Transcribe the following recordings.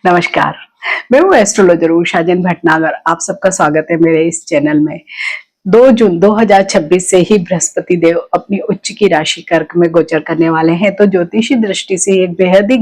नमस्कार। मैं हूँ एस्ट्रोलॉजर उषाजन भटनागर। आप सबका स्वागत है मेरे इस चैनल में। 2 जून 2026 से ही बृहस्पति देव अपनी उच्च की राशि कर्क में गोचर करने वाले हैं, तो ज्योतिषी दृष्टि से एक बेहद ही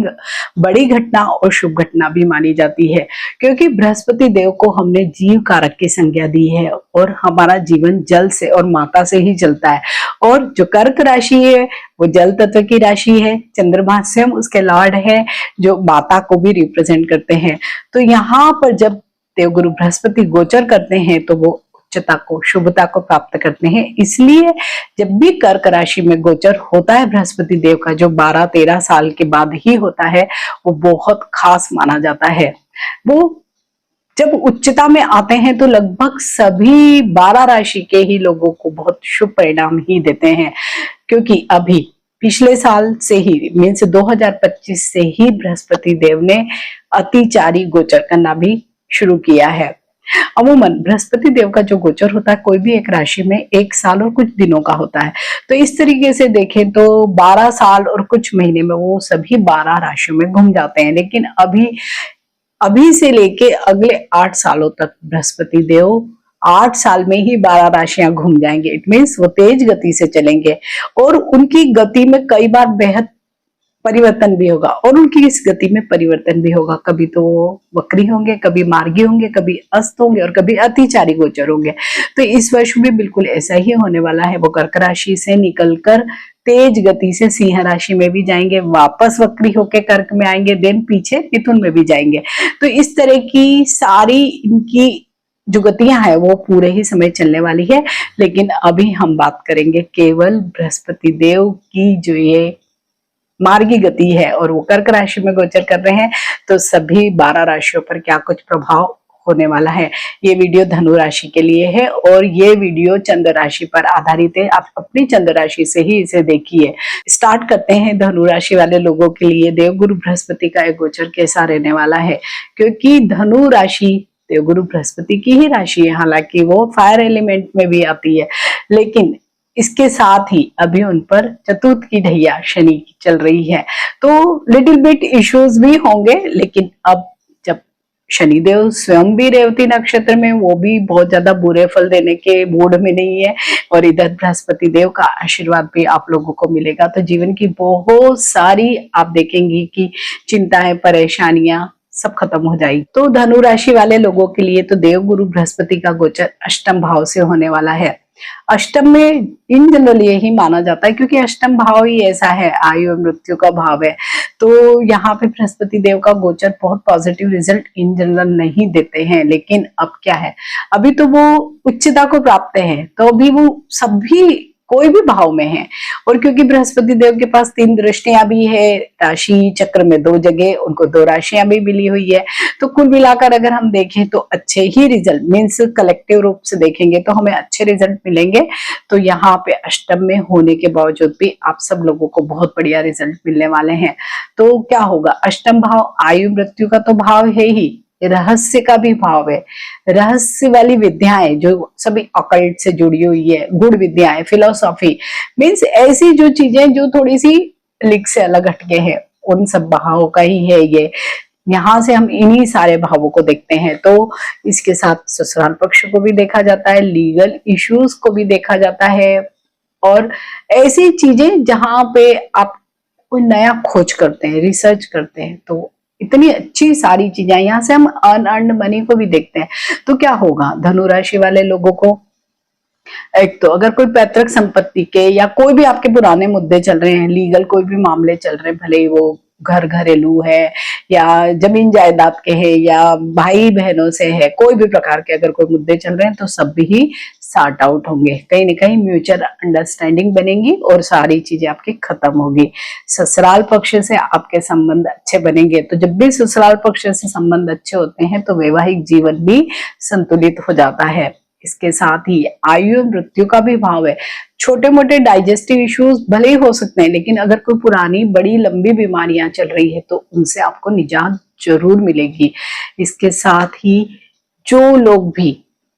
बड़ी घटना और शुभ घटना भी मानी जाती है, क्योंकि बृहस्पति देव को हमने जीव कारक की संज्ञा दी है और हमारा जीवन जल से और माता से ही चलता है। और जो कर्क राशि है वो जल तत्व की राशि है। चंद्रमा स्वयं उसके लॉर्ड है, जो माता को भी रिप्रेजेंट करते हैं। तो यहाँ पर जब देवगुरु बृहस्पति गोचर करते हैं तो वो उच्चता को, शुभता को प्राप्त करते हैं। इसलिए जब भी कर्क राशि में गोचर होता है बृहस्पति देव का, जो 12-13 साल के बाद ही होता है, वो बहुत खास माना जाता है। वो जब उच्चता में आते हैं तो लगभग सभी 12 राशि के ही लोगों को बहुत शुभ परिणाम ही देते हैं, क्योंकि अभी पिछले साल से ही मीन्स 2025 से ही बृहस्पति देव ने अतिचारी गोचर करना भी शुरू किया है। अमूमन बृहस्पति देव का जो गोचर होता है कोई भी एक राशि में 1 साल और कुछ दिनों का होता है। तो इस तरीके से देखें तो 12 साल और कुछ महीने में वो सभी 12 राशियों में घूम जाते हैं। लेकिन अभी से लेके अगले 8 सालों तक बृहस्पति देव 8 साल में ही 12 राशियां घूम जाएंगे। इट मीन्स वो तेज गति से चलेंगे और उनकी गति में कई बार बेहद परिवर्तन भी होगा और उनकी इस गति में परिवर्तन भी होगा। कभी तो वो वक्री होंगे, कभी मार्गी होंगे, कभी अस्त होंगे और कभी अतिचारी गोचर होंगे। तो इस वर्ष भी बिल्कुल ऐसा ही होने वाला है। वो कर्क राशि से निकलकर तेज गति से सिंह राशि में भी जाएंगे, वापस वक्री होके कर्क में आएंगे, देन पीछे मिथुन में भी जाएंगे। तो इस तरह की सारी इनकी जो गतियां है वो पूरे ही समय चलने वाली है। लेकिन अभी हम बात करेंगे केवल बृहस्पति देव की जो ये मार्गी गति है और वो कर्क राशि में गोचर कर रहे हैं, तो सभी 12 राशियों पर क्या कुछ प्रभाव होने वाला है। ये वीडियो धनु राशि के लिए है और ये वीडियो चंद्र राशि पर आधारित है। आप अपनी चंद्र राशि से ही इसे देखिए। स्टार्ट करते हैं धनु राशि वाले लोगों के लिए देवगुरु बृहस्पति का एक गोचर कैसा रहने वाला है, क्योंकि धनु राशि देवगुरु बृहस्पति की ही राशि है। हालांकि वो फायर एलिमेंट में भी आती है, लेकिन इसके साथ ही अभी उन पर चतुर्थ की ढैया शनि की चल रही है, तो लिटिल बिट इश्यूज भी होंगे। लेकिन अब जब शनिदेव स्वयं भी रेवती नक्षत्र में, वो भी बहुत ज्यादा बुरे फल देने के मूड में नहीं है और इधर बृहस्पति देव का आशीर्वाद भी आप लोगों को मिलेगा, तो जीवन की बहुत सारी आप देखेंगी कि चिंताएं, परेशानियां सब खत्म हो जाएगी। तो धनु राशि वाले लोगों के लिए तो देवगुरु बृहस्पति का गोचर अष्टम भाव से होने वाला है। अष्टम में इन जनरल यही माना जाता है, क्योंकि अष्टम भाव ही ऐसा है, आयु और मृत्यु का भाव है। तो यहाँ पे बृहस्पति देव का गोचर बहुत पॉजिटिव रिजल्ट इन जनरल नहीं देते हैं। लेकिन अब क्या है, अभी तो वो उच्चता को प्राप्त है, तो अभी वो सभी कोई भी भाव में है। और क्योंकि बृहस्पति देव के पास 3 दृष्टियां भी है, राशि चक्र में 2 जगह उनको 2 राशियां भी मिली हुई है, तो कुल मिलाकर अगर हम देखें तो अच्छे ही रिजल्ट, मीन्स कलेक्टिव रूप से देखेंगे तो हमें अच्छे रिजल्ट मिलेंगे। तो यहाँ पे अष्टम में होने के बावजूद भी आप सब लोगों को बहुत बढ़िया रिजल्ट मिलने वाले हैं। तो क्या होगा, अष्टम भाव आयु मृत्यु का तो भाव है ही, रहस्य का भी भाव है। रहस्य वाली विद्याएं जो सभी ऑकल्ट से जुड़ी हुई है, गुड़ विद्याएं, फिलोसॉफी, मीन्स ऐसी जो चीजें जो थोड़ी सी लीग से अलग हटके हैं, उन सब भावों का ही है ये। यहाँ से हम इन्हीं सारे भावों को देखते हैं। तो इसके साथ ससुराल पक्ष को भी देखा जाता है, लीगल इश्यूज को भी देखा जाता है और ऐसी चीजें जहां पे आप कोई नया खोज करते हैं, रिसर्च करते हैं, तो इतनी अच्छी सारी चीजें। यहाँ से हम अनअर्न्ड मनी को भी देखते हैं। तो क्या होगा धनु राशि वाले लोगों को, एक तो अगर कोई पैतृक संपत्ति के या कोई भी आपके पुराने मुद्दे चल रहे हैं, लीगल कोई भी मामले चल रहे हैं, भले ही वो घर घरेलू है या जमीन जायदाद के है या भाई बहनों से है, कोई भी प्रकार के अगर कोई मुद्दे चल रहे हैं तो सब भी सॉर्ट आउट होंगे। कहीं ना कहीं म्यूचुअल अंडरस्टैंडिंग बनेगी और सारी चीजें आपकी खत्म होगी। ससुराल पक्ष से आपके संबंध अच्छे बनेंगे। तो जब भी ससुराल पक्ष से संबंध अच्छे होते हैं तो वैवाहिक जीवन भी संतुलित हो जाता है। इसके साथ ही आयु मृत्यु का भी भाव है। छोटे मोटे डाइजेस्टिव इश्यूज भले ही हो सकते हैं, लेकिन अगर कोई पुरानी बड़ी लंबी बीमारियां चल रही है तो उनसे आपको निजात जरूर मिलेगी। इसके साथ ही जो लोग भी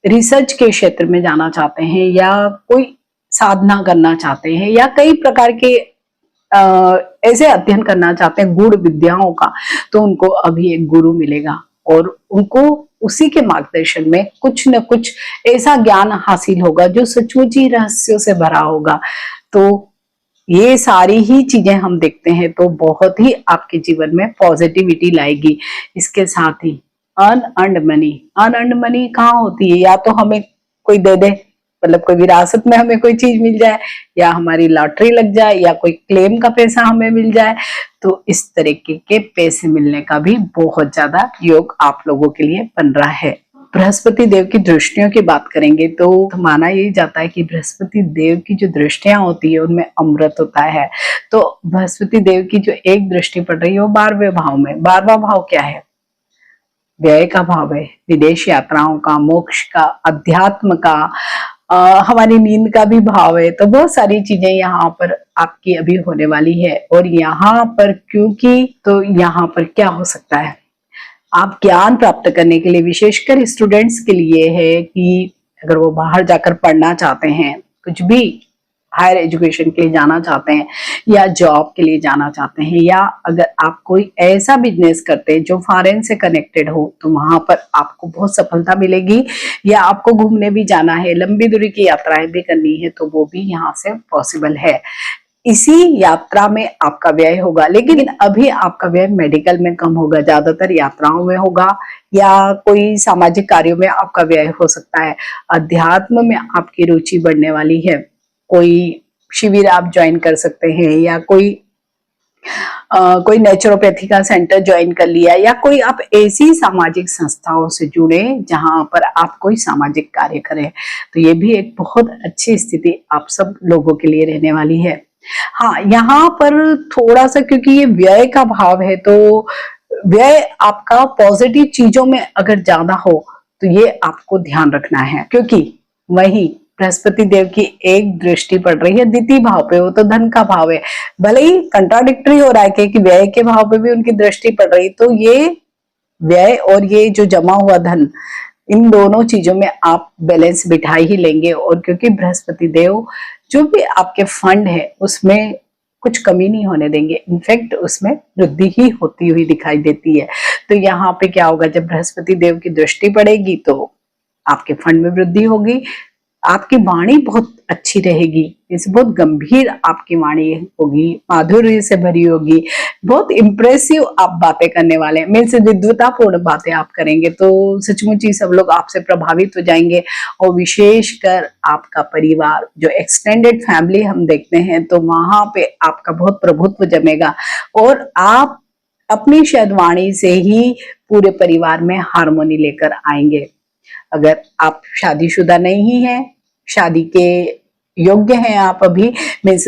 रिसर्च के क्षेत्र में जाना चाहते हैं या कोई साधना करना चाहते हैं या कई प्रकार के ऐसे अध्ययन करना चाहते हैं गूढ़ विद्याओं का, तो उनको अभी एक गुरु मिलेगा और उनको उसी के मार्गदर्शन में कुछ न कुछ ऐसा ज्ञान हासिल होगा जो सचमुच ही रहस्यों से भरा होगा। तो ये सारी ही चीजें हम देखते हैं तो बहुत ही आपके जीवन में पॉजिटिविटी लाएगी। इसके साथ ही अनअर्न्ड मनी, अनअर्न्ड मनी कहाँ होती है? या तो हमें कोई दे दे, मतलब कोई विरासत में हमें कोई चीज मिल जाए, या हमारी लॉटरी लग जाए, या कोई क्लेम का पैसा हमें मिल जाए, तो इस तरीके के पैसे मिलने का भी बहुत ज्यादा योग आप लोगों के लिए बन रहा है। बृहस्पति देव की दृष्टियों की बात करेंगे तो माना यही जाता है कि बृहस्पति देव की जो दृष्टियां होती है उनमें अमृत होता है। तो बृहस्पति देव की जो एक दृष्टि पड़ रही है वो 12वें भाव में। 12वां भाव क्या है? व्यय का भाव है, विदेश यात्राओं का, मोक्ष का, अध्यात्म का, हमारी नींद का भी भाव है। तो बहुत सारी चीजें यहाँ पर आपकी अभी होने वाली है। और यहाँ पर क्योंकि, तो यहाँ पर क्या हो सकता है, आप ज्ञान प्राप्त करने के लिए, विशेषकर स्टूडेंट्स के लिए है कि अगर वो बाहर जाकर पढ़ना चाहते हैं, कुछ भी हायर एजुकेशन के लिए जाना चाहते हैं, या जॉब के लिए जाना चाहते हैं, या अगर आप कोई ऐसा बिजनेस करते हैं जो फॉरेन से कनेक्टेड हो, तो वहां पर आपको बहुत सफलता मिलेगी। या आपको घूमने भी जाना है, लंबी दूरी की यात्राएं भी करनी है, तो वो भी यहाँ से पॉसिबल है। इसी यात्रा में आपका व्यय होगा, लेकिन अभी आपका व्यय मेडिकल में कम होगा, ज्यादातर यात्राओं में होगा, या कोई सामाजिक कार्यों में आपका व्यय हो सकता है। अध्यात्म में आपकी रुचि बढ़ने वाली है। कोई शिविर आप ज्वाइन कर सकते हैं, या कोई नेचुरोपैथी का सेंटर ज्वाइन कर लिया, या कोई आप ऐसी सामाजिक संस्थाओं से जुड़े जहां पर आप कोई सामाजिक कार्य करें। तो ये भी एक बहुत अच्छी स्थिति आप सब लोगों के लिए रहने वाली है। हाँ, यहाँ पर थोड़ा सा, क्योंकि ये व्यय का भाव है, तो व्यय आपका पॉजिटिव चीजों में अगर ज्यादा हो तो ये आपको ध्यान रखना है, क्योंकि वही बृहस्पति देव की एक दृष्टि पड़ रही है द्वितीय भाव पे, वो तो धन का भाव है। भले ही कंट्राडिक्टरी हो रहा है कि व्यय के भाव पे भी उनकी दृष्टि पड़ रही, तो ये व्यय और ये जो जमा हुआ धन, इन दोनों चीजों में आप बैलेंस बिठा ही लेंगे। और क्योंकि बृहस्पति देव जो भी आपके फंड है उसमें कुछ कमी नहीं होने देंगे, इनफैक्ट उसमें वृद्धि ही होती हुई दिखाई देती है। तो यहाँ पे क्या होगा, जब बृहस्पति देव की दृष्टि पड़ेगी तो आपके फंड में वृद्धि होगी, आपकी वाणी बहुत अच्छी रहेगी, इसे बहुत गंभीर आपकी वाणी होगी, माधुर्य से भरी होगी, बहुत इंप्रेसिव आप बातें करने वाले हैं, मीन्स विद्वतापूर्ण बातें आप करेंगे, तो सचमुच ही सब लोग आपसे प्रभावित हो जाएंगे। और विशेषकर आपका परिवार, जो एक्सटेंडेड फैमिली हम देखते हैं, तो वहां पे आपका बहुत प्रभुत्व जमेगा और आप अपनी शायद वाणी से ही पूरे परिवार में हार्मोनी लेकर आएंगे। अगर आप शादीशुदा नहीं है, शादी के योग्य हैं, आप अभी मीन्स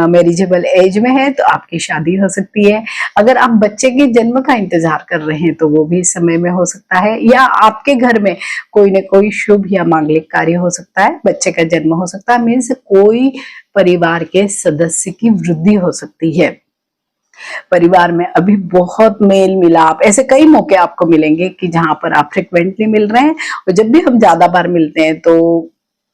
मैरिजेबल एज में है, तो आपकी शादी हो सकती है। अगर आप बच्चे के जन्म का इंतजार कर रहे हैं तो वो भी इस समय में हो सकता है, या आपके घर में कोई न कोई शुभ या मांगलिक कार्य हो सकता है, बच्चे का जन्म हो सकता है, मीन्स कोई परिवार के सदस्य की वृद्धि हो सकती है। परिवार में अभी बहुत मेल मिलाप, ऐसे कई मौके आपको मिलेंगे कि जहां पर आप फ्रिक्वेंटली मिल रहे हैं, और जब भी हम ज्यादा बार मिलते हैं तो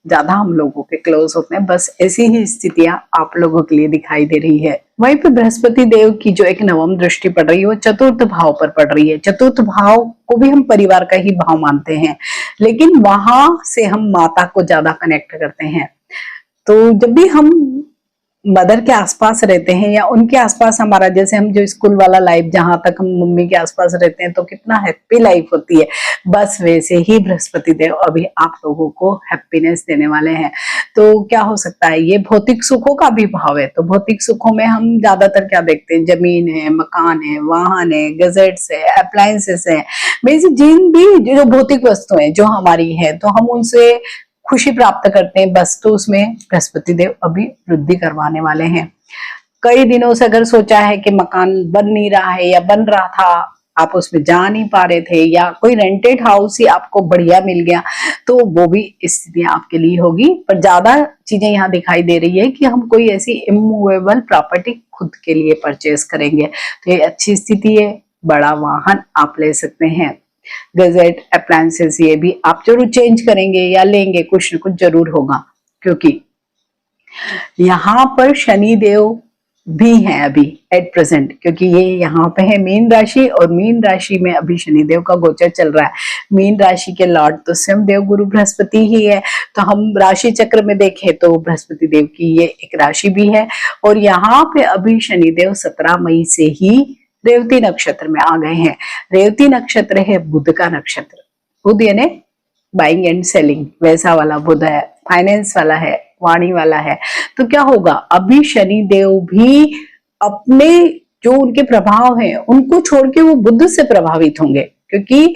ज्यादा हम लोगों के क्लोज होते हैं। बस ऐसी ही स्थितियां आप लोगों के लिए दिखाई दे रही है। वहीं पे बृहस्पति देव की जो एक नवम दृष्टि पड़ रही है वो चतुर्थ भाव पर पड़ रही है। चतुर्थ भाव को भी हम परिवार का ही भाव मानते हैं, लेकिन वहां से हम माता को ज्यादा कनेक्ट करते हैं। तो जब भी हम मदर के आसपास रहते हैं या उनके आसपास, हमारा जैसे हम जो स्कूल वाला लाइफ, जहां तक हम मम्मी के आसपास रहते हैं तो कितना हैप्पी लाइफ होती है, बस वैसे ही बृहस्पति देव अभी आप लोगों को हैप्पीनेस देने वाले हैं। तो क्या हो सकता है, ये भौतिक सुखों का भी भाव है। तो भौतिक सुखों में हम ज्यादातर क्या देखते हैं, जमीन है, मकान है, वाहन है, गजेट्स है, अप्लायंसेस है, मीन्स जिन भी जो भौतिक वस्तुएं जो हमारी है, तो हम उनसे खुशी प्राप्त करते हैं। बस तो उसमें बृहस्पति देव अभी वृद्धि करवाने वाले हैं। कई दिनों से अगर सोचा है कि मकान बन नहीं रहा है या बन रहा था, आप उसमें जा नहीं पा रहे थे, या कोई रेंटेड हाउस ही आपको बढ़िया मिल गया, तो वो भी स्थितियां आपके लिए होगी। पर ज्यादा चीजें यहाँ दिखाई दे रही है कि हम कोई ऐसी इमूवेबल प्रॉपर्टी खुद के लिए परचेस करेंगे, तो ये अच्छी स्थिति है। बड़ा वाहन आप ले सकते हैं। गजेट, अप्लायंसेस, ये भी आप जरूर चेंज करेंगे या लेंगे, कुछ न कुछ जरूर होगा, क्योंकि यहाँ पर शनि देव भी हैं अभी एट प्रेजेंट, क्योंकि ये यहाँ पे है मीन राशि और मीन राशि में अभी शनिदेव का गोचर चल रहा है। मीन राशि के लॉर्ड तो स्वयं देव गुरु बृहस्पति ही है। तो हम राशि चक्र में देखें तो बृहस्पति देव की ये एक राशि भी है और यहाँ पे अभी शनिदेव 17 मई से ही रेवती नक्षत्र में आ गए हैं। रेवती नक्षत्र है बुध का नक्षत्र। बुध यानी बाइंग एंड सेलिंग वैसा वाला बुध है, फाइनेंस वाला है, वाणी वाला है। तो क्या होगा, अभी शनि देव भी अपने जो उनके प्रभाव हैं उनको छोड़ के वो बुध से प्रभावित होंगे, क्योंकि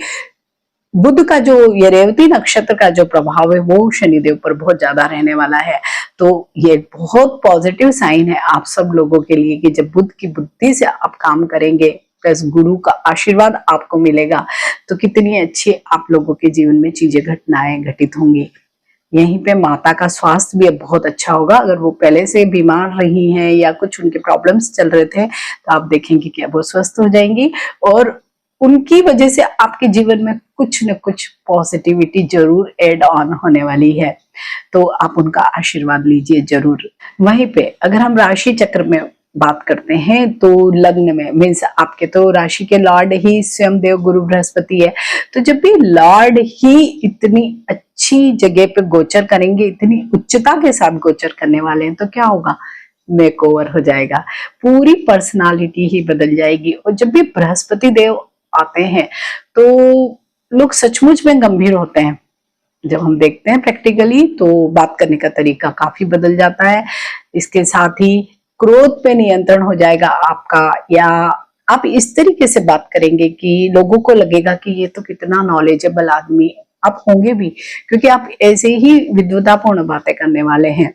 बुध का जो ये रेवती नक्षत्र का जो प्रभाव है वो शनिदेव पर बहुत ज्यादा रहने वाला है। तो ये बहुत पॉजिटिव साइन है आप सब लोगों के लिए कि जब बुध की बुद्धि से आप काम करेंगे प्लस गुरु का आशीर्वाद आपको मिलेगा तो कितनी अच्छी आप लोगों के जीवन में चीजें घटनाएं घटित होंगी। यहीं पे माता का स्वास्थ्य भी अब बहुत अच्छा होगा। अगर वो पहले से बीमार रही हैं या कुछ उनके प्रॉब्लम्स चल रहे थे तो आप देखेंगे कि अब वो स्वस्थ हो जाएंगी और उनकी वजह से आपके जीवन में कुछ न कुछ पॉजिटिविटी जरूर ऐड ऑन होने वाली है। तो आप उनका आशीर्वाद लीजिए जरूर। वहीं पे अगर हम राशि चक्र में बात करते हैं तो लग्न में मीन्स आपके तो राशि के लॉर्ड ही स्वयं देव गुरु बृहस्पति है। तो जब भी लॉर्ड ही इतनी अच्छी जगह पे गोचर करेंगे, इतनी उच्चता के साथ गोचर करने वाले हैं, तो क्या होगा, मेकओवर हो जाएगा, पूरी पर्सनालिटी ही बदल जाएगी। और जब भी बृहस्पति देव आते हैं तो लोग सचमुच में गंभीर होते हैं। जब हम देखते हैं प्रैक्टिकली तो बात करने का तरीका काफी बदल जाता है। इसके साथ ही क्रोध पे नियंत्रण हो जाएगा आपका, या आप इस तरीके से बात करेंगे कि लोगों को लगेगा कि ये तो कितना नॉलेजेबल आदमी आप होंगे भी, क्योंकि आप ऐसे ही विद्वतापूर्ण बातें करने वाले हैं।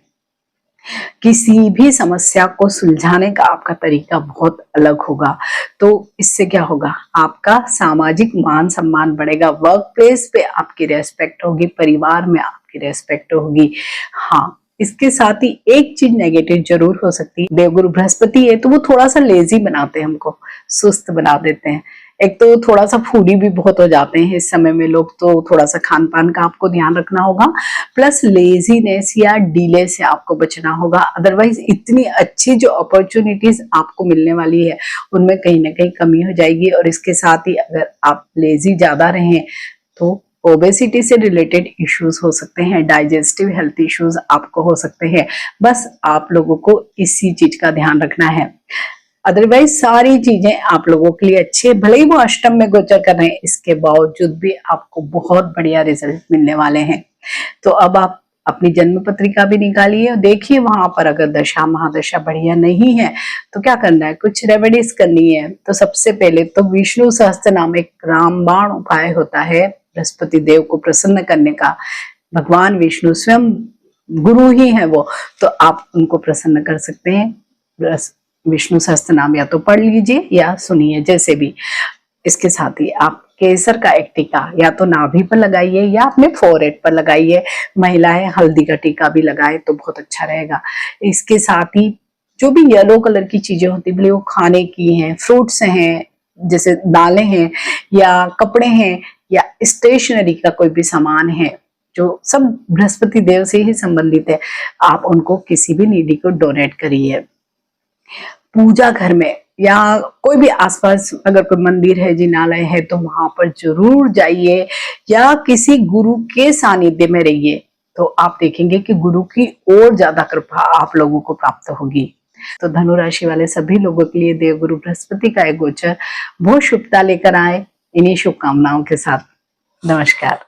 किसी भी समस्या को सुलझाने का आपका तरीका बहुत अलग होगा। तो इससे क्या होगा, आपका सामाजिक मान सम्मान बढ़ेगा, वर्क प्लेस पे आपकी रेस्पेक्ट होगी, परिवार में आपकी रेस्पेक्ट होगी। हाँ, इसके साथ ही एक चीज नेगेटिव जरूर हो सकती है। देवगुरु बृहस्पति है तो वो थोड़ा सा लेजी बनाते हैं, हमको सुस्त बना देते हैं। एक तो थोड़ा सा फूडी भी बहुत हो जाते हैं इस समय में लोग, तो थोड़ा सा खान पान का आपको ध्यान रखना होगा, प्लस लेजीनेस या डीले से आपको बचना होगा। अदरवाइज इतनी अच्छी जो अपॉर्चुनिटीज आपको मिलने वाली है उनमें कहीं ना कहीं कमी हो जाएगी। और इसके साथ ही अगर आप लेजी ज्यादा रहें तो ओबेसिटी से रिलेटेड इश्यूज हो सकते हैं, डाइजेस्टिव हेल्थ इश्यूज आपको हो सकते हैं। बस आप लोगों को इसी चीज का ध्यान रखना है। अदरवाइज सारी चीजें आप लोगों के लिए अच्छी है। भले ही वो अष्टम में गोचर कर रहे हैं, इसके बावजूद भी आपको बहुत बढ़िया रिजल्ट मिलने वाले हैं। तो अब आप अपनी जन्म पत्रिका भी निकालिए और देखिए वहां पर अगर दशा महादशा बढ़िया नहीं है तो क्या करना है, कुछ रेमेडीज करनी है। तो सबसे पहले तो विष्णु सहस्त्र नाम एक रामबाण उपाय होता है बृहस्पति देव को प्रसन्न करने का। भगवान विष्णु स्वयं गुरु ही है वो, तो आप उनको प्रसन्न कर सकते हैं। विष्णु सहस्त्र नाम या तो पढ़ लीजिए या सुनिए, जैसे भी। इसके साथ ही आप केसर का एक टीका या तो नाभि पर लगाइए या अपने फोरहेड पर लगाइए। महिलाएं हल्दी का टीका भी लगाए तो बहुत अच्छा रहेगा। इसके साथ ही जो भी येलो कलर की चीजें होती है, वो खाने की हैं, फ्रूट्स हैं, जैसे दालें हैं या कपड़े हैं या स्टेशनरी का कोई भी सामान है, जो सब बृहस्पति देव से ही संबंधित है, आप उनको किसी भी नीडी को डोनेट करिए। पूजा घर में या कोई भी आसपास अगर कोई मंदिर है, जिनालय है, तो वहां पर जरूर जाइए या किसी गुरु के सानिध्य में रहिए, तो आप देखेंगे कि गुरु की और ज्यादा कृपा आप लोगों को प्राप्त होगी। तो धनु राशि वाले सभी लोगों के लिए देवगुरु बृहस्पति का एक गोचर बहुत शुभता लेकर आए। इन्हीं शुभकामनाओं के साथ नमस्कार।